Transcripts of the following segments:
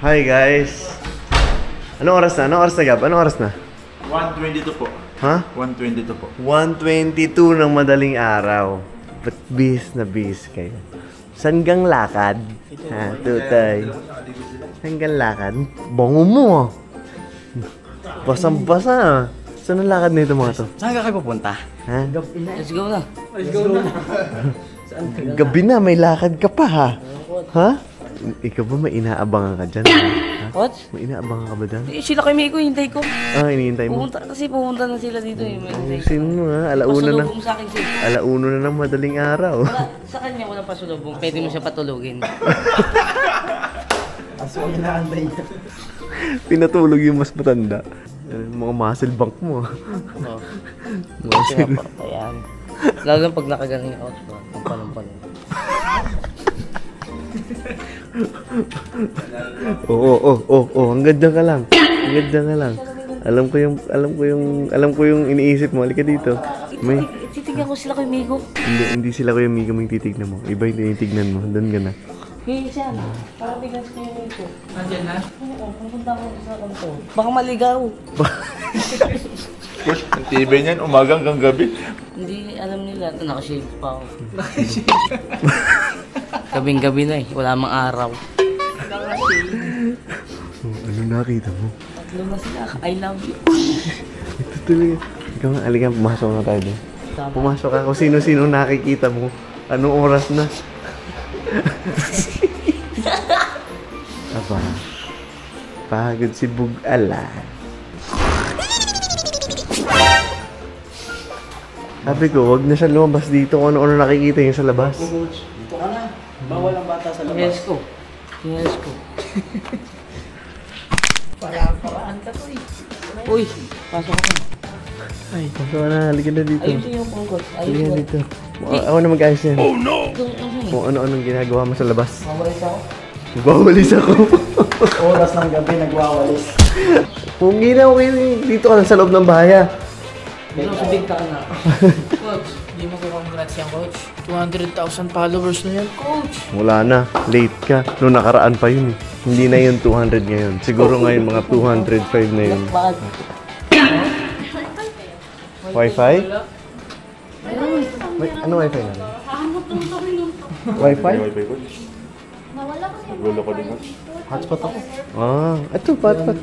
Hi guys. Anong oras na? Gab? Anong oras na? 1:22 po. Ha? 1:22 po. 1:22 ng madaling araw. Ba't bis na bis kayo? Saan gang lakad? Ha, tutay. Saan gang lakad? Bango mo ah. Basang-basa ah. Saan ang lakad nito mga to? Saan ka kayo pupunta? Ha? Let's go na. Gabi na, may lakad ka pa ha? Ha? Ikaw ba may inaabangan ka dyan? Ha? What? May inaabangan ka ba dyan? Sila kay Miko, hintay ko. Ah, hinihintay mo? Pumunta na sila dito eh. Ayusin mo ha, alauna na. Pasulubong sa akin siya. Alauna na ng madaling araw. Sa kanya walang pasulubong, pwede mo siya patulugin. Aso yung naantay niya. Pinatulog yung mas matanda. Mga muscle bank mo. Oo. Muscle. Ayan. Lalo lang pag nakagaling out ba, ang palong-palong. Oo, ang ganda ka lang. Ang ganda ka lang. Alam ko yung iniisip mo. Halika dito. May Titignan ko sila kay Miko. hindi sila ko yung Migo mo yung titignan mo. Iba yung tinitignan mo. Doon ka na. Hey, siya na. Para tignan ko yung Miko. Nandiyan na? Oo, pupunta ko sa kanto. Baka maligaw. Ang tibay niyan, umaga hanggang gabi. Hindi alam nila. Nakashave pa ako. Gabing-gabi na eh. Wala mang araw. Ano nakita mo? Tatlo na sila. I love you. Ito tuloy. Ikaw nga, halika, pumasok na tayo doon. Pumasok ka kung sino-sino nakikita mo. Anong oras na? Aba, pagod si Bug-ala. Sabi ko, wag na siya lumabas dito kung ano-ano nakikita niya sa labas. Dito ka na. Bawal ang bata sa labas. Yes ko. Yes ko. Paraan ka to eh. Uy, pasok ako. Ay, pasok ka na. Halika na dito. Ayusin yung pangkot. Halika na dito. Ako na mag-ayos yan. Oh no! Kung ano-anong ginagawa mo sa labas. Mawalis ako. Magwawalis ako. Oras ng gabi, nagwawalis. Kung ginawa kayo dito ka lang sa loob ng bahay. Pero sabihin ka na. Coach, di mo ko congrats yan, Coach. 200,000 followers na yan, Coach. Wala na. Late ka. Noong nakaraan pa yun eh. Hindi na yun 200 ngayon. Siguro ngayon mga 205 na yun. Bakit? Wi-Fi? Ano Wi-Fi na? Wi-Fi? Wi-Fi ko. Nagulo ko din. Hotspot ako. Ah, ito, hotspot.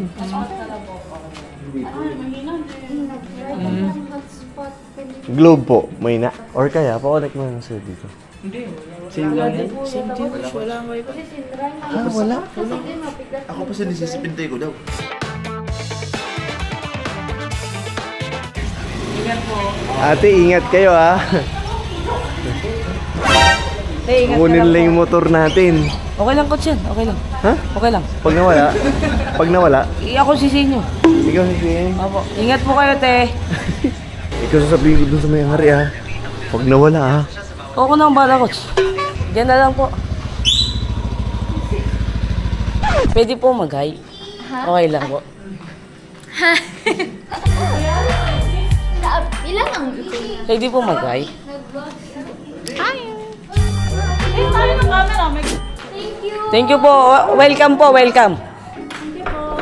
Globe po, may na. Or kaya, pa-connect mo na sa'yo dito. Same lang yan. Same din, Coach. Wala ang wifi. Ah, wala. Ako pa sa nisisipintay ko daw. Ate, ingat kayo ha. Hey, ingat ka Kunin lang lang po. yung motor natin. Okay lang, Coach yan. Okay lang. Ha? Okay lang. Pag nawala, Ako sisihin nyo. ikaw sasabihin. Opo. Ingat po kayo, te. Ikaw sasabihin ko dun sa may hari ha. Pag nawala ha. Oo na ang bala, Coach. Diyan na lang po. Pwede po mag-hi. Okay lang po. Ilan ang Pwede po mag-hi. Thank you. Thank you po. Welcome po, welcome.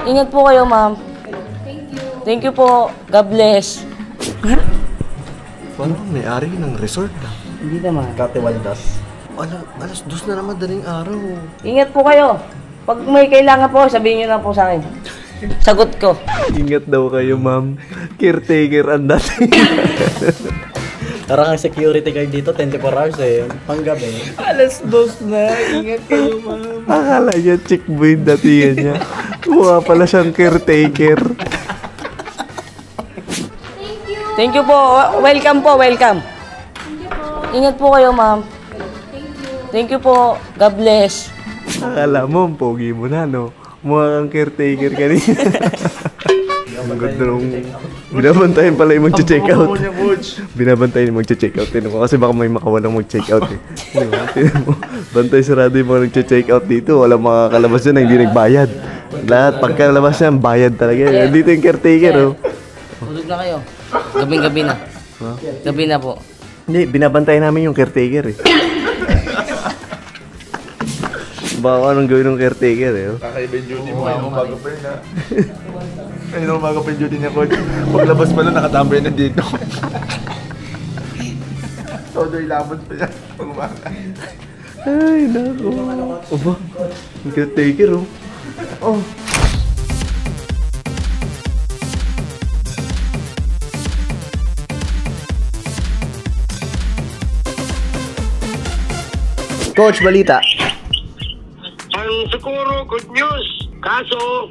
Ingat po kayo, ma'am. Thank you. Thank you po. God bless. Paano may-ari ng resort ha? Hindi naman. Katiwaldas. Alas 2 na naman daling araw. Ingat po kayo. Pag may kailangan po, sabihin nyo lang po sa akin. Sagot ko. Ingat daw kayo ma'am. Caretaker ang dating. Parang ang security guard dito, 24 hours eh. Panggabi. Alas 2 na. Ingat kayo, ma'am. Akala niya chick boy yung datingan niya. Mukha pala siyang caretaker. Thank you. Thank you po. Welcome po, welcome. Thank you po. Ingat po kayo, ma'am. Thank you. Thank you po. God bless. Akala mo, ang pogi mo na, no? Mukha kang caretaker kanina. Ang ganda nung... Binabantayan pala yung mag-check out. Binabantayan yung mag-check out. Tinan mo, kasi baka may makawalang mag-check out eh. Tinan mo, bantay sarado yung mga nag-check out dito. Walang makakalabas dyan na hindi nagbayad. Lahat, pagkalabas yan, bayad talaga. Dito yung caretaker, oh. Tulog na kayo. Gabing-gabi na. Gabi na po. Hindi, binabantayan namin yung caretaker eh. Baka anong gawin ng caretaker eh. Oh. Kakaiba yung duty mo ngayong umaga pa yun ha. Ngayong umaga pa yung duty niya, coach. Paglabas pa lang, nakatambay na dito. Todo yung labot pa niya. Pag umaga. Ay, nako. Aba, ang caretaker oh. Oh. Coach, balita. Ang Socorro, good news. Kaso,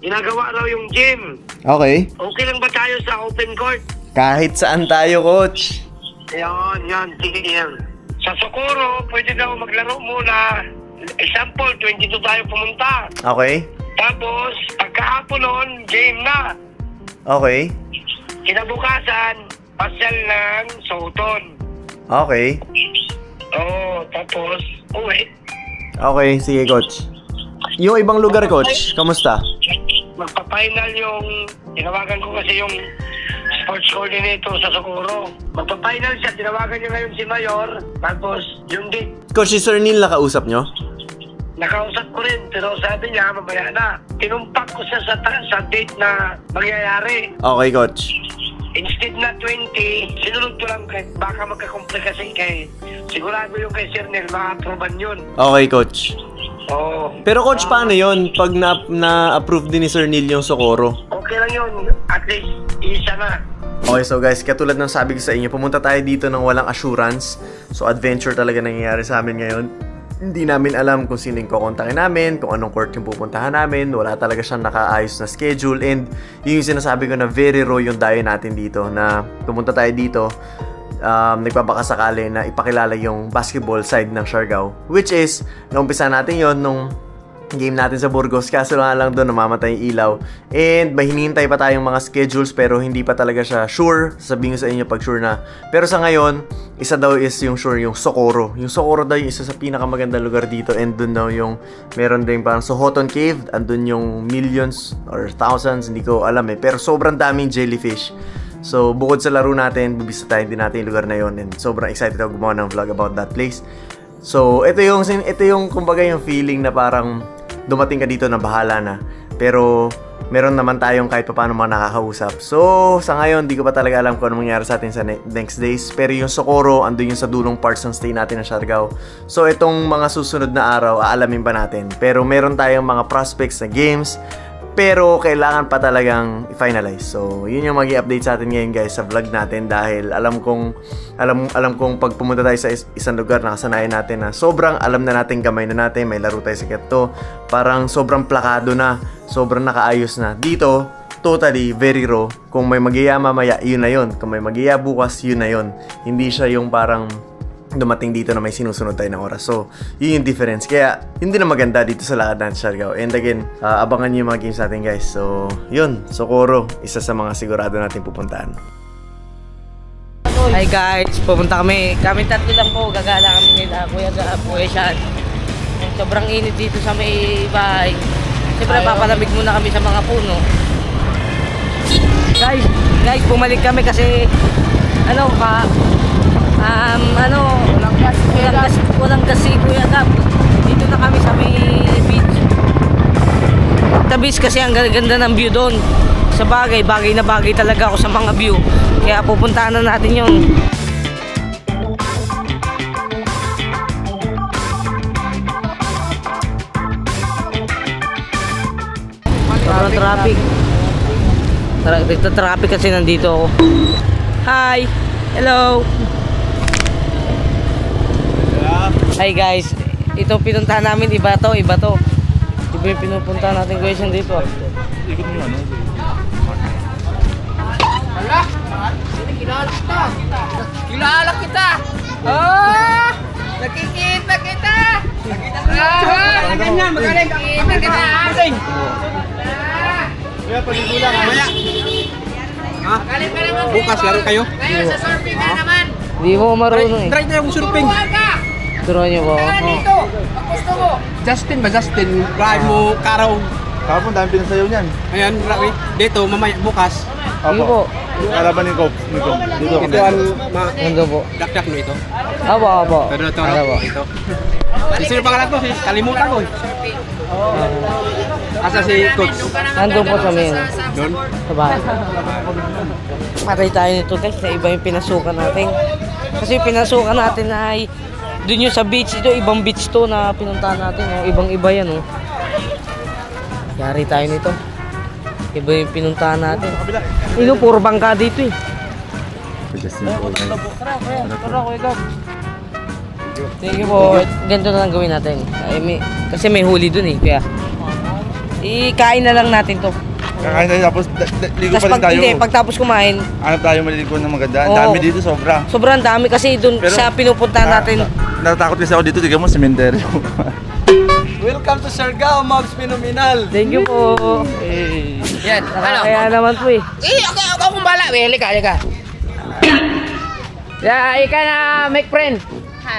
ginagawa raw yung gym. Okay. Okay lang ba tayo sa open court? Kahit saan tayo, coach. Yan. Sige yan. Sa Socorro, pwede daw maglaro muna. Example, 22 tayo pumunta. Okay. Tapos, pagkahapon nun, game na. Okay. Kinabukasan, pasyal ng Soton. Okay. Oo, tapos, uwi. Okay, sige, coach. Yung ibang lugar, coach, kamusta? Magpa-final yung, tinawagan ko kasi yung sports coordinator sa Socorro. Magpa-final siya, tinawagan niya ngayon si Mayor. Tapos, yung date, Coach, si Sir Neil nakausap nyo? nakausap ko rin, pero sabi niya, mamaya na. Tinumpak ko siya sa date na mangyayari. Okay, coach. Instead na 20, sinunod ko lang kay, baka magkakomplikasyon kay, sigurado yung kay Sir Neil, maka-approvean yun. Okay, coach. Oo. Pero coach, paano yun pag na-approve din ni Sir Neil yung Socorro? Okay lang yun, at least, isa na. Okay, so guys, katulad ng sabi ko sa inyo, pumunta tayo dito ng walang assurance. So adventure talaga nangyayari sa amin ngayon. Hindi namin alam kung sino yung kukontakin namin, kung anong court yung pupuntahan namin. Wala talaga siyang nakaayos na schedule. And yun yung sinasabi ko na very raw yung dayo natin dito. Na pumunta tayo dito, nagpapakasakali na ipakilala yung basketball side ng Siargao. Which is, naumpisa natin yon nung game natin sa Burgos, kaso lang doon namamatay yung ilaw. And may hinihintay pa tayong mga schedules pero hindi pa talaga siya sure. Sabihin ko sa inyo pag sure na. Pero sa ngayon, isa daw is yung sure yung Socorro. Yung Socorro daw yung isa sa pinakamagandang lugar dito, and doon daw yung meron din parang Sohoton Cave, andun yung millions or thousands, hindi ko alam eh. Pero sobrang daming jellyfish. So bukod sa laro natin, bibisitahin din natin yung lugar na yon, and sobrang excited ako gumawa ng vlog about that place. So ito yung kumbaga yung feeling na parang dumating ka dito na bahala na. Pero meron naman tayong kahit paano mga nakakausap. So sa ngayon, di ko pa talaga alam kung ano mangyari sa atin sa next days. Pero yung Socorro, andun yung sa dulong parts ng stay natin na Siargao. So itong mga susunod na araw, aalamin pa natin. Pero meron tayong mga prospects na games, pero kailangan pa talagang i-finalize. So yun yung mag-i-update sa atin ngayon guys sa vlog natin, dahil alam kong pag pumunta tayo sa isang lugar, nakasanayan natin na sobrang alam na natin, gamay na natin, may laro tayo sa ganito, parang sobrang plakado na, sobrang nakaayos na. Dito totally very raw. Kung may mag-iya mamaya, yun na yun. Kung may mag-iya bukas, yun na yun. Hindi siya yung parang dumating dito na may sinusunod tayo ng oras. So, yun yung difference. Kaya, hindi na maganda dito sa lakad natin Siargao. And again, abangan nyo yung mga games natin guys. So, yun. Socorro, isa sa mga sigurado natin pupuntahan. Hi guys, pupunta kami. Kami tatlo lang po, gagala kami nila, Kuya Sean. Sobrang init dito sa may bahay. Siyempre, papalamig muna kami sa mga puno. Guys, bumalik kami kasi walang gas si Kuya Gab. Dito na kami sa may beach. Sa beach kasi ang ganda ng view doon. Sa bagay na bagay talaga ako sa mga view. Kaya pupuntahan na natin yun. Parang traffic. Traffic kasi nandito ako. Hi! Hello! Hi guys, ito pinuntahan namin, iba to. Iba yung pinupuntahan natin guys dito. Ikot mo ano? Kilala kita! Oh! Nakikita kita! Ganyan, magaling! Nakikita kita! Kaya paligulang mamaya. Magaling ka naman! Bukas laro kayo? Ngayon sa surfing ka naman! Hindi mo marunong eh. Try na yung surfing. Turuan niyo po. Dito! Ang gusto mo! Justin ba? Justin. Ride mo karaw. Kapon, dami pinasayaw niyan. Ayan, dito, mamaya, bukas. Sige po. Kalaban ni Coach. Dito. Ito ang Nando po. dakdak no ito. Apo. Pero ito, Ano po? ito. Sino pangalan ko? Kalimutan ko. Asa si Coach? Nandun po sa main. Doon? Sa bahay. Patay tayo nito guys, na iba yung pinasukan natin. Kasi yung pinasukan natin ay dun yung sa beach. Ito ibang beach to na pinuntahan natin. Oh. Ibang iba yan. Oh. Yari tayo nito. Iba yung pinuntahan natin. Ino, puro bangka dito eh. Tara, Kuya Gab. Thank you po. Ganito na lang gawin natin. Kasi may huli dun eh. Kaya ikain na lang natin to. Kakain tayo tapos ligo pa rin tayo. Hindi, pagtapos kumain, Hanap tayo maliligo ng maganda. Ang Oo. dami dito, sobra. sobrang dami kasi dun Pero- sa pinupuntahan natin. Natatakot kasi ako dito, tignan mo, sementeryo. Welcome to Siargao, Mobs Phenomenal. Thank you po. Yan, ano? Kaya naman po eh. Ako kung bala. Halika. Yeah, ika na make friend.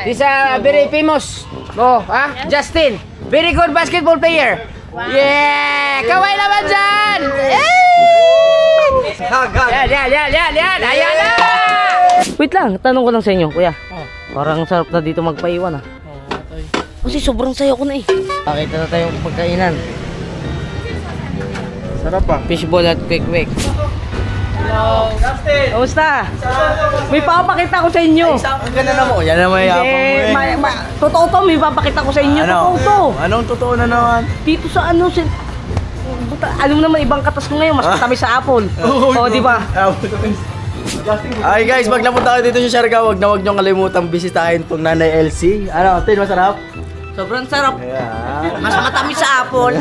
This very famous. Oh, Justin. Very good basketball player. Yeah! Kaway naman dyan! Yan! Ayan na! Wait lang, tanong ko lang sa inyo, kuya. Parang sarap na dito magpaiwan ah. Kasi sobrang sayo ko na eh. Pakita na tayong pagkainan. Sarap pa. Fishball at quick. Hello! Kamusta? May papakita ko sa inyo. Ang ganda na mo. Yan na may yapang mo eh. Totoo to, may papakita ko sa inyo. Totoo to. Anong totoo na naman? Dito sa ano, alam naman ibang katas ko ngayon, mas matamis sa apple. Oo, di ba? Ay guys, pag napunta kayo dito sa Siargao, wag niyong kalimutang bisitahin tong Nanay Elsie. Ano, Tin, masarap? Sobrang sarap. Yeah. Mas matamis sa apple.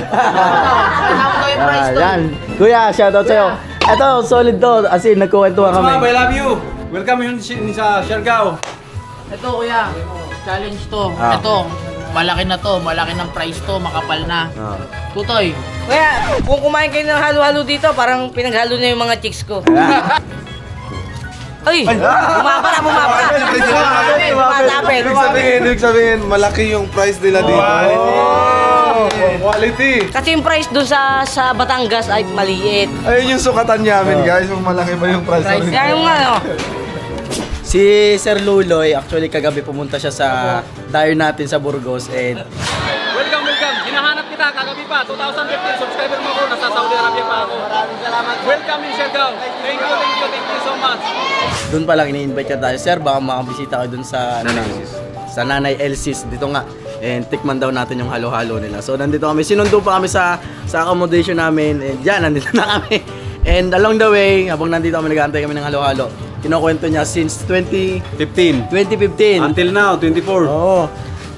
Yan. Kuya, shoutout sa'yo. Ito, solid to. As in, nagkuwentuhan kami. I love you. Welcome yun sa Siargao. Ito kuya, challenge to. Ah. Ito, malaki na to. Malaki ng price to. Makapal na. Tutoy. Kaya, kung kumain kayo ng halo-halo dito, parang pinaghalo na yung mga chicks ko. Ay! Bumabara! Bumatapit! Ibig sabihin, malaki yung price nila dito. Quality! Kasi yung price doon sa Batangas ay maliit. Ayun yung sukatan namin, guys. Kung malaki ba yung price namin. Kaya yung ano, Si Sir Luloy, actually kagabi pumunta siya sa diner natin sa Burgos and Welcome. Hinahanap kita kagabi pa. 2015 subscriber mo ako. Nasa Saudi Arabia pa ako. Maraming salamat. Welcome in Siargao. Thank you so much. doon pa lang ini-invite ka tayo. Sir, baka makabisita kayo doon sa Nanay Elsie's dito nga. And tikman daw natin yung halo-halo nila. So nandito kami, sinundo pa kami sa accommodation namin. And yan, nandito na kami. And along the way, habang nandito kami, nag-aantay kami ng halo-halo. Kinukwento niya since 2015. Until now, 24. Oo.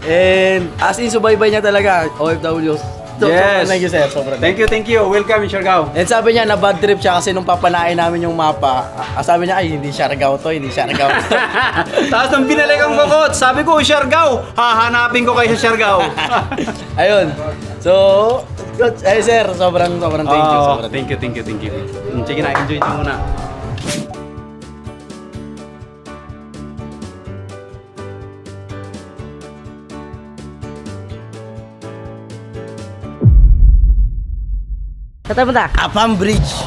And as in, subaybay niya talaga, OFWs. So, Yes. Thank you, sir. Sobrang Thank you. Welcome in Siargao. And sabi niya, na bad trip siya kasi nung papanain namin yung mapa, sabi niya, ay, hindi Siargao to. Tapos nung binalikan ko, coach, sabi ko, Siargao. Hahanapin ko kayo sa Siargao. Ayun. So, coach, sir, sobrang thank you. Oh, Sobrang thank you. Sige na, enjoy nyo muna. Saan mo ta? Apam Bridge.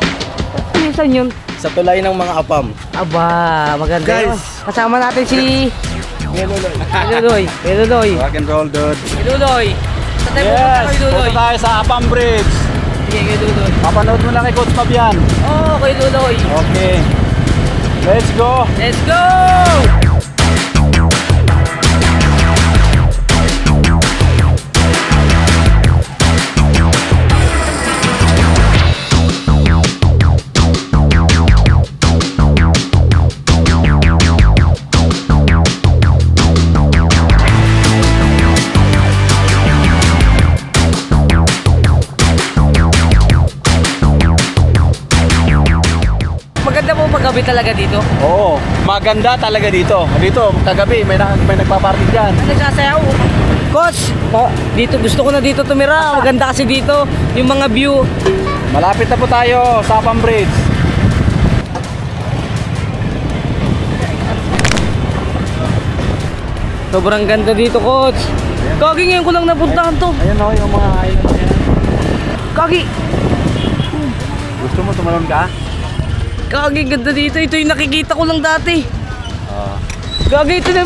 Saan yun? Sa tulay ng mga apam. Aba, maganda Guys. yun. Kasama natin si Luloy. Rock and roll, dude. Luloy. Saan tayo pupunta kay Luloy? Punta tayo sa Apam Bridge. Sige, kay Luloy. Papanood mo lang kay Coach Fabian. Oo, kay Luloy. Okay. Let's go. Let's go! Maganda po paggabi talaga dito. Oo, maganda talaga dito. Dito, kagabi, may nagpa-party dyan. Nagsasayaw. Coach, dito gusto ko na dito tumira. Maganda kasi dito yung mga view. Malapit na po tayo sa Apam Bridge. Sobrang ganda dito, coach. Kagi, ngayon ko lang napuntahan to. Ayan o, yung mga island na yan. Kagi, Gusto mo tumalon ka? Kagi, ganda dito. Ito yung nakikita ko lang dati. Kagi, ito na.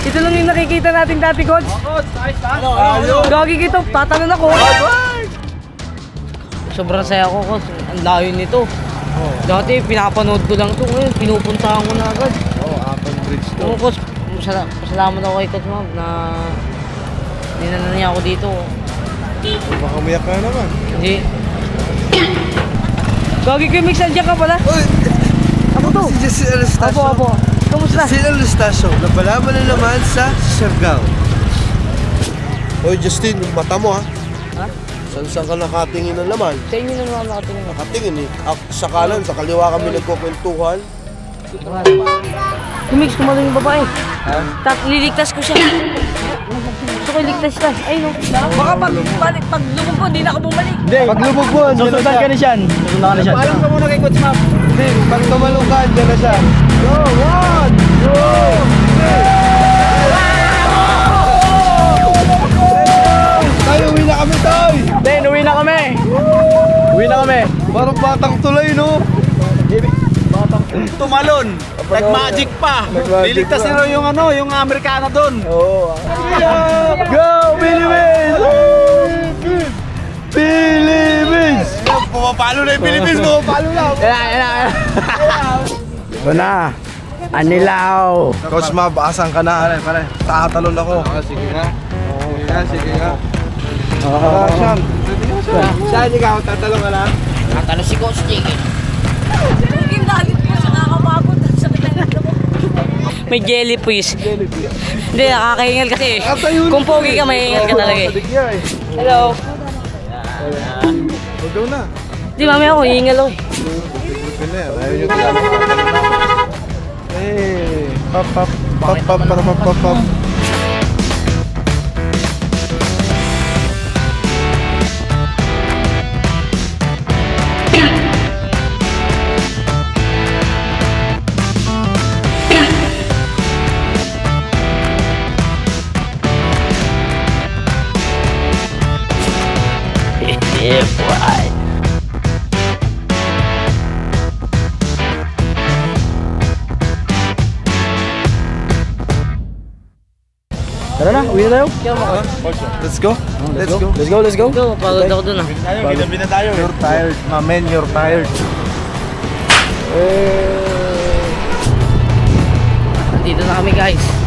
Ito lang yung nakikita natin dati, Coach. Gagi kita, tatanong ako. Sobrang saya ko, Coach. Ang layo nito. Dati, pinapanood ko lang ito. Ngayon, pinupuntahan ko na agad. Apple Bridge to. Oo, Coach. Salamat ako kay Coach Mab na dinala niya ako dito. Baka umiyak ka naman. Hindi. Gagi kayo, Mix, nandiyan ka pala? Ako to. Si Jesse Anastasio. Apo. Kamusta? Si Anastasio, napalaman na naman sa Siargao. Oy, Justin, yung mata mo ha. Ha? Saan ka nakatingin ng laman? Sa inyo na naman nakatingin. Nakatingin eh. Sa kanan, sa kaliwa kami nagkukwentuhan. Mix, kumalang yung babae. Liligtas ko siya. Gusto ko iligtas siya. Ay no. Baka pag lumog ko, hindi na ako bumalik. Pag lumog mo, Susundan ka na siyan. Susundan ka na siyan. Paalam ka muna kay Coach Mab. Hindi, pag tumalong ka, dyan na siya. Go, 1, 2, 3. Tayo, uwi na kami, Toy! Then, uwi na kami. Uwi na kami. Parang batang tulay, no? Tumalon. Nag-magic pa. Nag-magic Liligtas pa. nila yung yung Amerikano doon. Oo. Go, Philippines! Philippines! Pumapalo na yung Philippines, pumapalo na! Yan. Ito na. Anilaw. Coach Mab, asan ka na? Pare, tatalon ako. Sige nga. Sige nga. Sean. Sean, ikaw, tatalon ka na? Tatalo si Coach Jiggy. Yung dalit ko sa nakakapagod at sa may jellyfish. Hindi, nakakahingal kasi. Kung pogi ka, mahingal ka talaga eh. Hello. Huwag na. Di, mami ako, hihingal ako eh. Ayaw nyo talaga. Eh, pap. Yeah, boy. Tara na, uwi na tayo. Let's go. Let's go. Go, pagod ako dun ah. Ginabi na tayo. You're tired, my man, you're tired. Nandito na kami guys.